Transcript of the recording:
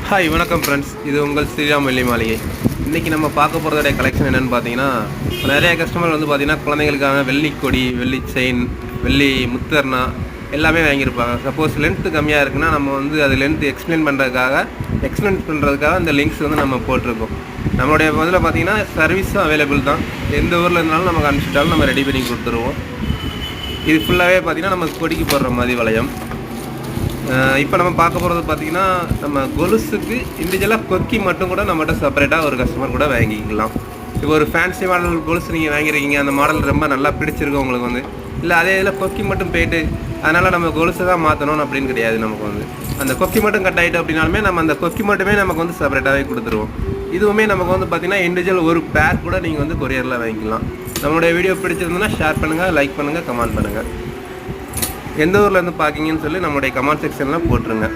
Hi வணக்கம் friends, இது உங்கள் ஸ்ரீராம் வெள்ளி மாளிகை. இன்றைக்கி நம்ம பார்க்க போகிறதோடைய கலெக்ஷன் என்னென்னு பார்த்தீங்கன்னா, நிறைய கஸ்டமர் வந்து பார்த்திங்கன்னா குழந்தைங்களுக்கான வெள்ளி கொடி, வெள்ளி செயின், வெள்ளி முத்தர்னா எல்லாமே வாங்கியிருப்பாங்க. சப்போஸ் லென்த்து கம்மியாக இருக்குன்னா நம்ம வந்து அது லென்த்து எக்ஸ்பிளைன் பண்ணுறதுக்காக அந்த லிங்க்ஸ் வந்து நம்ம போட்டிருக்கோம். நம்மளுடைய முதல்ல பார்த்திங்கன்னா சர்வீஸும் அவைலபிள் தான். எந்த ஊரில் இருந்தாலும் நமக்கு அனுப்பிச்சிட்டாலும் நம்ம ரெடி பண்ணி கொடுத்துருவோம். இது ஃபுல்லாகவே பார்த்திங்கன்னா நம்ம கொடிக்கு போடுற மாதிரி வளையம். இப்போ நம்ம பார்க்க போகிறது பார்த்திங்கன்னா, நம்ம கொலுசுக்கு இண்டிவிஜுவலாக கொக்கி மட்டும் கூட நம்மகிட்ட செப்பரேட்டாக ஒரு கஸ்டமர் கூட வாங்கிக்கலாம். இப்போ ஒரு ஃபேன்சி மாடல் கொலுசு நீங்கள் வாங்கியிருக்கீங்க, அந்த மாடல் ரொம்ப நல்லா பிடிச்சிருக்கு உங்களுக்கு வந்து, இல்லை அதே இதில் கொக்கி மட்டும் போயிட்டு அதனால் நம்ம கொலுசை தான் மாற்றணும் அப்படின்னு கிடையாது. நமக்கு வந்து அந்த கொக்கி மட்டும் கட் ஆகிட்டு அப்படின்னாலுமே நம்ம அந்த கொக்கி மட்டுமே நமக்கு வந்து செப்பரேட்டாகவே கொடுத்துருவோம். இதுவுமே நமக்கு வந்து பார்த்திங்கன்னா இண்டிவிஜுவல் ஒரு பேர் கூட நீங்கள் வந்து கொரியரில் வாங்கிக்கலாம். நம்மளுடைய வீடியோ பிடிச்சிருந்ததுன்னா ஷேர் பண்ணுங்கள், லைக் பண்ணுங்கள், கமெண்ட் பண்ணுங்கள். எந்த ஊரில் இருந்து பார்க்கிங்கன்னு சொல்லி நம்மளுடைய கமெண்ட் செக்ஷனில் போட்டுருங்க.